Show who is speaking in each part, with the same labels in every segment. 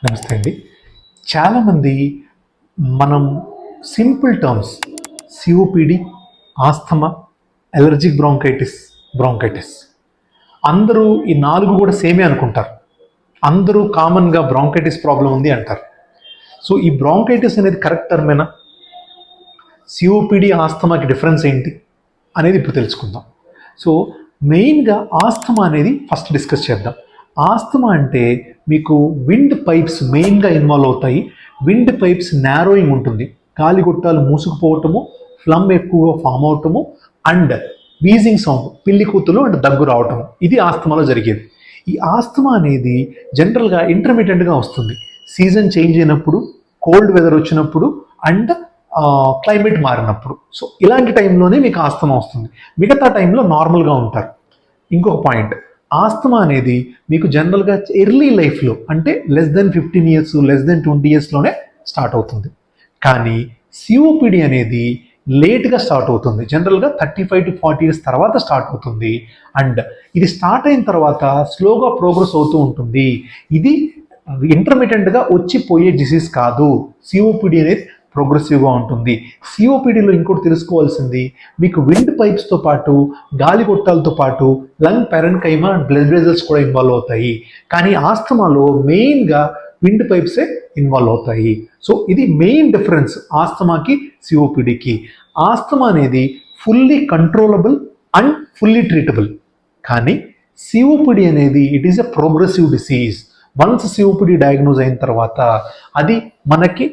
Speaker 1: నమస్తే అండి. చాలామంది మనం simple terms COPD, ఆస్థమా, allergic bronchitis అందరూ ఈ 4 కూడా సేమే అనుకుంటారు. అందరూ కామన్గా బ్రాంకైటిస్ ప్రాబ్లం ఉంది అంటారు. సో ఈ బ్రాంకైటిస్ అనేది కరెక్ట్ టర్మేనా? సిఓపిడి, ఆస్థమాకి డిఫరెన్స్ ఏంటి అనేది ఇప్పుడు తెలుసుకుందాం. సో మెయిన్గా ఆస్థమా అనేది ఫస్ట్ డిస్కస్ చేద్దాం. ఆస్థమా అంటే మీకు విండ్ పైప్స్ మెయిన్గా ఇన్వాల్వ్ అవుతాయి. విండ్ పైప్స్ నారోయింగ్ ఉంటుంది, గాలి గొట్టాలు మూసుకుపోవటము, ఫ్లమ్ ఎక్కువగా ఫామ్ అవటము అండ్ వీజింగ్ సౌండ్, పిల్లి కూతులు అండ్ దగ్గు రావటము, ఇది ఆస్థమాలో జరిగేది. ఈ ఆస్థమా అనేది జనరల్గా ఇంటర్మీడియట్గా వస్తుంది. సీజన్ చేంజ్ అయినప్పుడు, కోల్డ్ వెదర్ వచ్చినప్పుడు అండ్ క్లైమేట్ మారినప్పుడు. సో ఇలాంటి టైంలోనే మీకు ఆస్థమా వస్తుంది. మిగతా టైంలో నార్మల్గా ఉంటారు. ఇంకొక పాయింట్, ఆస్థమా అనేది మీకు జనరల్గా ఎర్లీ లైఫ్లో అంటే less than 15 years, less than 20 yearsలోనే స్టార్ట్ అవుతుంది. కానీ సిఓపిడి అనేది లేట్గా స్టార్ట్ అవుతుంది. జనరల్గా 35 to 40 years తర్వాత స్టార్ట్ అవుతుంది. అండ్ ఇది స్టార్ట్ అయిన తర్వాత స్లోగా ప్రోగ్రెస్ అవుతూ ఉంటుంది. ఇది ఇంటర్మీడియట్గా వచ్చిపోయే డిసీజ్ కాదు. సిఓపిడి అనేది ప్రోగ్రెసివ్గా ఉంటుంది. సిఓపిడిలో ఇంకోటి తెలుసుకోవాల్సింది, మీకు విండ్ పైప్స్తో పాటు, గాలి గొట్టాలతో పాటు లంగ్ పెరెన్కైమా అండ్ బ్లడ్ వెజల్స్ కూడా ఇన్వాల్వ్ అవుతాయి. కానీ ఆస్థమాలో మెయిన్గా విండ్ పైప్సే ఇన్వాల్వ్ అవుతాయి. సో ఇది మెయిన్ డిఫరెన్స్ ఆస్థమాకి సిఓపిడికి. ఆస్థమా అనేది fully controllable and fully treatable. కానీ సిఓపిడి అనేది it is a progressive disease. Once COPD diagnose అయిన తర్వాత అది మనకి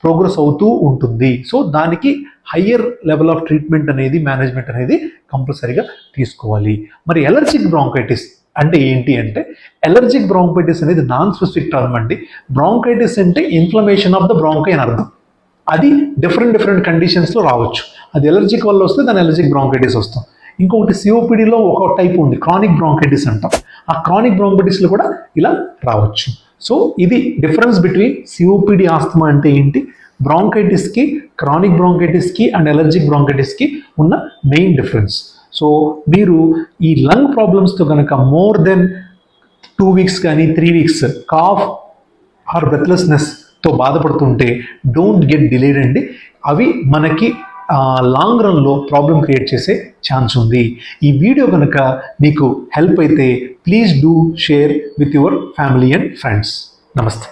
Speaker 1: ప్రోగ్రెస్ అవుతూ ఉంటుంది. సో దానికి హయ్యర్ లెవెల్ ఆఫ్ ట్రీట్మెంట్ అనేది, మేనేజ్మెంట్ అనేది కంపల్సరీగా తీసుకోవాలి. మరి అలర్జిక్ బ్రాంకైటిస్ అంటే ఏంటి అంటే, అలర్జిక్ బ్రాంకైటిస్ అనేది నాన్ స్పెసిఫిక్ టర్మ్ అండి. బ్రాంకైటిస్ అంటే ఇన్ఫ్లమేషన్ ఆఫ్ ద బ్రాంకై అని అర్థం. అది డిఫరెంట్ కండిషన్స్లో రావచ్చు. అది ఎలర్జిక్ వల్ల వస్తే దాని అలర్జిక్ బ్రాంకైటిస్ వస్తాం. ఇంకొకటి సిఓపిడిలో ఒక టైప్ ఉంది, క్రానిక్ బ్రాంకైటిస్ అంటాం. ఆ క్రానిక్ బ్రాంకైటిస్లో కూడా ఇలా రావచ్చు. సో ఇది డిఫరెన్స్ బిట్వీన్ సిఓపిడి, ఆస్థమా అంటే ఏంటి, బ్రాంకైటిస్కి, క్రానిక్ బ్రాంకైటిస్కి అండ్ అలర్జిక్ బ్రాంకైటిస్కి ఉన్న మెయిన్ డిఫరెన్స్. సో మీరు ఈ లంగ్ ప్రాబ్లమ్స్తో కనుక మోర్ దెన్ 2 weeks కానీ 3 weeks కాఫ్ ఆర్ బ్రెత్లెస్నెస్తో బాధపడుతుంటే డోంట్ గెట్ డిలేడ్ అండి. అవి మనకి లాంగ్ రన్లో ప్రాబ్లం క్రియేట్ చేసే ఛాన్స్ ఉంది. ఈ వీడియో కనుక మీకు హెల్ప్ అయితే please do share with your family and friends. నమస్తే.